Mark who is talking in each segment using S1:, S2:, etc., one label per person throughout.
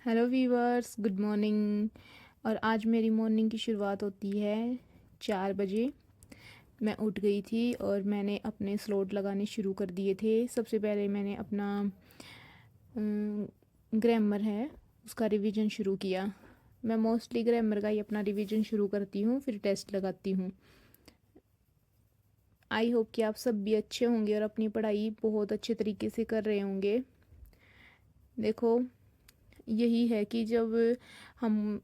S1: Hello viewers, good morning. और आज मेरी मॉर्निंग की शुरुआत होती है 4 बजे। मैं उठ गई थी और मैंने अपने स्लोट लगाने शुरू कर दिए थे। सबसे पहले मैंने अपना ग्रामर है उसका रिवीजन शुरू किया। मैं मोस्टली ग्रामर का ही अपना रिवीजन शुरू करती हूँ, फिर टेस्ट लगाती हूँ। आई होप कि आप सब भी अच्छे होंगे और अपनी पढ़ाई बहुत अच्छे तरीके से कर रहे होंगे। देखो, यही है कि जब हम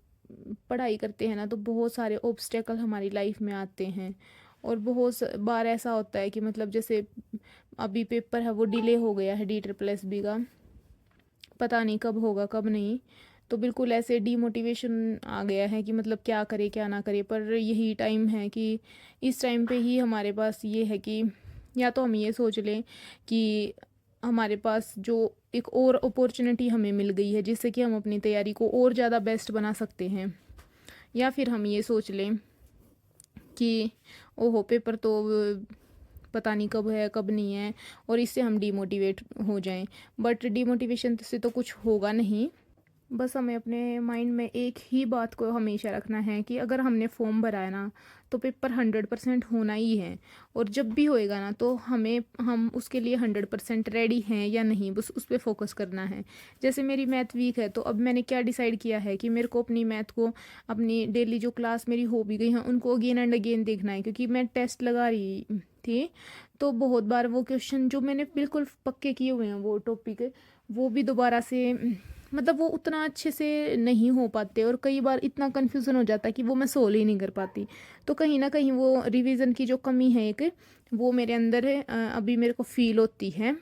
S1: पढ़ाई करते हैं ना, तो बहुत सारे ऑब्स्टेकल हमारी लाइफ में आते हैं। और बहुत बार ऐसा होता है कि मतलब जैसे अभी पेपर है वो डिले हो गया है, DSSB का। पता नहीं कब होगा कब नहीं। तो बिल्कुल ऐसे डीमोटिवेशन आ गया है कि मतलब क्या करे क्या ना करे। पर यही टाइम है कि इस टाइम पे ही हमारे पास ये है कि या तो हम ये सोच लें कि हमारे पास जो एक और अपॉर्चुनिटी हमें मिल गई है जिससे कि हम अपनी तैयारी को और ज़्यादा बेस्ट बना सकते हैं, या फिर हम ये सोच लें कि ओहो पेपर तो पता नहीं कब है कब नहीं है, और इससे हम डीमोटिवेट हो जाएं। बट डीमोटिवेशन से तो कुछ होगा नहीं। बस हमें अपने माइंड में एक ही बात को हमेशा रखना है कि अगर हमने फॉर्म भरा है ना, तो पेपर 100% होना ही है। और जब भी होएगा ना, तो हम उसके लिए 100% रेडी हैं या नहीं, बस उस पर फोकस करना है। जैसे मेरी मैथ वीक है, तो अब मैंने क्या डिसाइड किया है कि मेरे को अपनी मैथ को, अपनी डेली जो क्लास मेरी हो भी गई हैं उनको अगेन एंड अगेन देखना है। क्योंकि मैं टेस्ट लगा रही थी, तो बहुत बार वो क्वेश्चन जो मैंने बिल्कुल पक्के किए हुए हैं वो टॉपिक, वो भी दोबारा से मतलब वो उतना अच्छे से नहीं हो पाते। और कई बार इतना कन्फ्यूज़न हो जाता है कि वो मैं सोल्व ही नहीं कर पाती। तो कहीं ना कहीं वो रिवीजन की जो कमी है एक, वो मेरे अंदर है, अभी मेरे को फील होती है।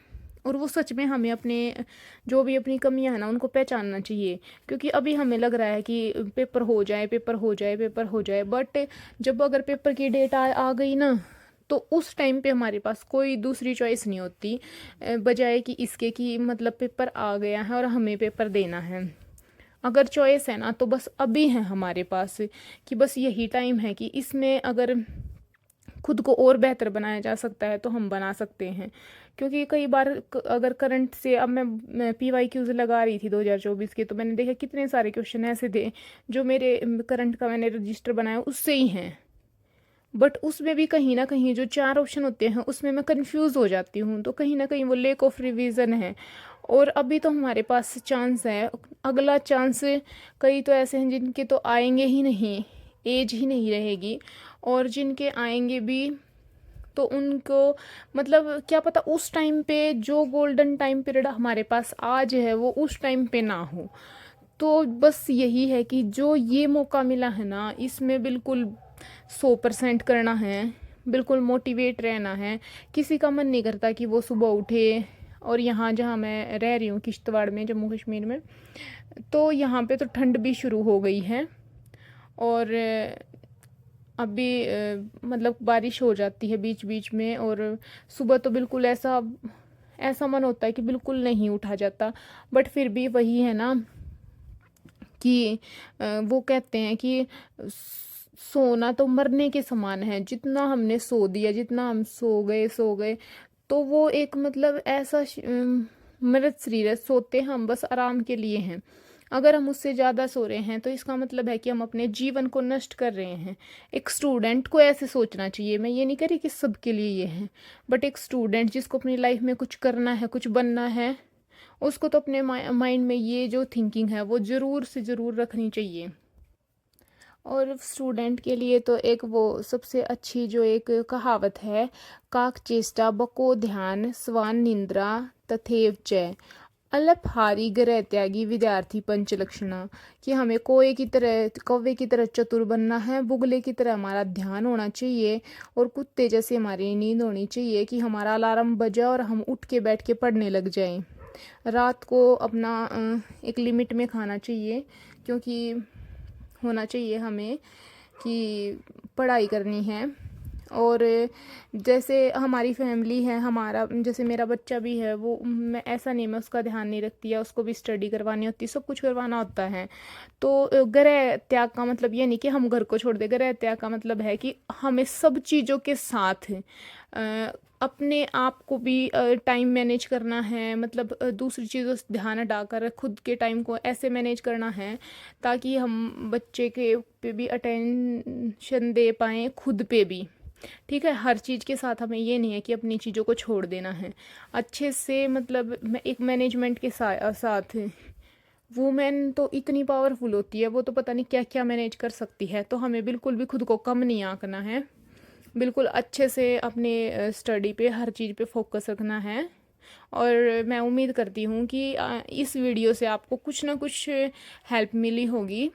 S1: और वो सच में हमें अपने जो भी अपनी कमियां हैं ना उनको पहचानना चाहिए। क्योंकि अभी हमें लग रहा है कि पेपर हो जाए पेपर हो जाए पेपर हो जाए, बट जब अगर पेपर की डेट आ गई ना, तो उस टाइम पे हमारे पास कोई दूसरी चॉइस नहीं होती बजाय कि इसके कि मतलब पेपर आ गया है और हमें पेपर देना है। अगर चॉइस है ना, तो बस अभी है हमारे पास कि बस यही टाइम है कि इसमें अगर खुद को और बेहतर बनाया जा सकता है तो हम बना सकते हैं। क्योंकि कई बार अगर करंट से, अब मैं PYQs लगा रही थी 2024 के, तो मैंने देखा कितने सारे क्वेश्चन ऐसे थे जो मेरे करंट का मैंने रजिस्टर बनाया उससे ही हैं। बट उसमें भी कहीं ना कहीं जो 4 ऑप्शन होते हैं उसमें मैं कंफ्यूज हो जाती हूँ। तो कहीं ना कहीं वो लेक ऑफ रिवीजन है। और अभी तो हमारे पास चांस है, अगला चांस कई तो ऐसे हैं जिनके तो आएंगे ही नहीं, एज ही नहीं रहेगी। और जिनके आएंगे भी तो उनको मतलब क्या पता उस टाइम पे जो गोल्डन टाइम पीरियड हमारे पास आज है वो उस टाइम पे ना हो। तो बस यही है कि जो ये मौका मिला है ना, इसमें बिल्कुल 100% करना है, बिल्कुल मोटिवेट रहना है। किसी का मन नहीं करता कि वो सुबह उठे। और यहाँ जहाँ मैं रह रही हूँ किश्तवाड़ में, जम्मू कश्मीर में, तो यहाँ पे तो ठंड भी शुरू हो गई है। और अभी मतलब बारिश हो जाती है बीच बीच में। और सुबह तो बिल्कुल ऐसा ऐसा मन होता है कि बिल्कुल नहीं उठा जाता। बट फिर भी वही है ना कि वो कहते हैं कि सोना तो मरने के समान है। जितना हमने सो दिया, जितना हम सो गए, तो वो एक मतलब ऐसा मृत शरीर है। सोते हम बस आराम के लिए हैं। अगर हम उससे ज़्यादा सो रहे हैं तो इसका मतलब है कि हम अपने जीवन को नष्ट कर रहे हैं। एक स्टूडेंट को ऐसे सोचना चाहिए। मैं ये नहीं कह रही कि सबके लिए ये है, बट एक स्टूडेंट जिसको अपनी लाइफ में कुछ करना है, कुछ बनना है, उसको तो अपने माइंड में ये जो थिंकिंग है वो ज़रूर से ज़रूर रखनी चाहिए। और स्टूडेंट के लिए तो एक वो सबसे अच्छी जो एक कहावत है, काक चेष्टा बको ध्यान स्वान निंद्रा तथेव च अल्पहारी गृह त्यागी विद्यार्थी पंच लक्षणा। कि हमें कोए की तरह, कौवे की तरह चतुर बनना है, बुगले की तरह हमारा ध्यान होना चाहिए, और कुत्ते जैसे हमारी नींद होनी चाहिए कि हमारा अलार्म बजे और हम उठ के बैठ के पढ़ने लग जाएं। रात को अपना एक लिमिट में खाना चाहिए। क्योंकि होना चाहिए हमें कि पढ़ाई करनी है। और जैसे हमारी फैमिली है, हमारा जैसे मेरा बच्चा भी है, वो मैं ऐसा नहीं मैं उसका ध्यान नहीं रखती या उसको भी स्टडी करवानी होती, सब कुछ करवाना होता है। तो गृह त्याग का मतलब ये नहीं कि हम घर को छोड़ दें। गृह त्याग का मतलब है कि हमें सब चीज़ों के साथ अपने आप को भी टाइम मैनेज करना है, मतलब दूसरी चीज़ों से ध्यान हटाकर खुद के टाइम को ऐसे मैनेज करना है ताकि हम बच्चे के पे भी अटेंशन दे पाएँ, खुद पे भी। ठीक है, हर चीज़ के साथ हमें ये नहीं है कि अपनी चीज़ों को छोड़ देना है। अच्छे से मतलब मैं एक मैनेजमेंट के साथ वुमेन तो इतनी पावरफुल होती है, वो तो पता नहीं क्या क्या मैनेज कर सकती है। तो हमें बिल्कुल भी खुद को कम नहीं आंकना है, बिल्कुल अच्छे से अपने स्टडी पे, हर चीज़ पे फोकस रखना है। और मैं उम्मीद करती हूँ कि इस वीडियो से आपको कुछ ना कुछ हेल्प मिली होगी,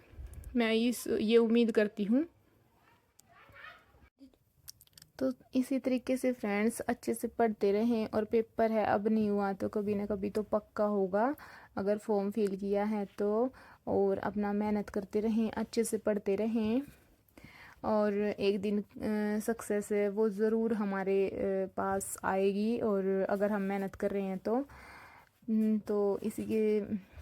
S1: मैं ये उम्मीद करती हूँ। तो इसी तरीके से फ्रेंड्स अच्छे से पढ़ते रहें, और पेपर है, अब नहीं हुआ तो कभी ना कभी तो पक्का होगा अगर फॉर्म फिल किया है तो। और अपना मेहनत करते रहें, अच्छे से पढ़ते रहें, और एक दिन सक्सेस है वो ज़रूर हमारे पास आएगी, और अगर हम मेहनत कर रहे हैं तो। तो इसी के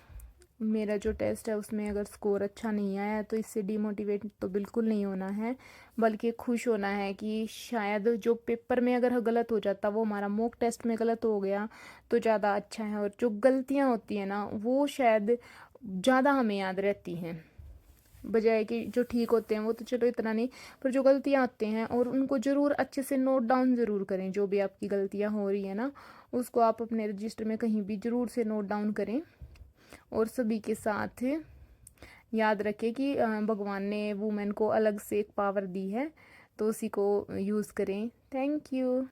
S1: मेरा जो टेस्ट है उसमें अगर स्कोर अच्छा नहीं आया तो इससे डिमोटिवेट तो बिल्कुल नहीं होना है, बल्कि खुश होना है कि शायद जो पेपर में अगर गलत हो जाता वो हमारा मॉक टेस्ट में गलत हो गया तो ज़्यादा अच्छा है। और जो गलतियाँ होती हैं ना वो शायद ज़्यादा हमें याद रहती हैं, बजाय कि जो ठीक होते हैं वो तो चलो इतना नहीं, पर जो गलतियाँ आती हैं और उनको ज़रूर अच्छे से नोट डाउन ज़रूर करें। जो भी आपकी गलतियाँ हो रही है ना उसको आप अपने रजिस्टर में कहीं भी ज़रूर से नोट डाउन करें, और सभी के साथ याद रखें कि भगवान ने वुमेन को अलग से एक पावर दी है, तो उसी को यूज़ करें। Thank you.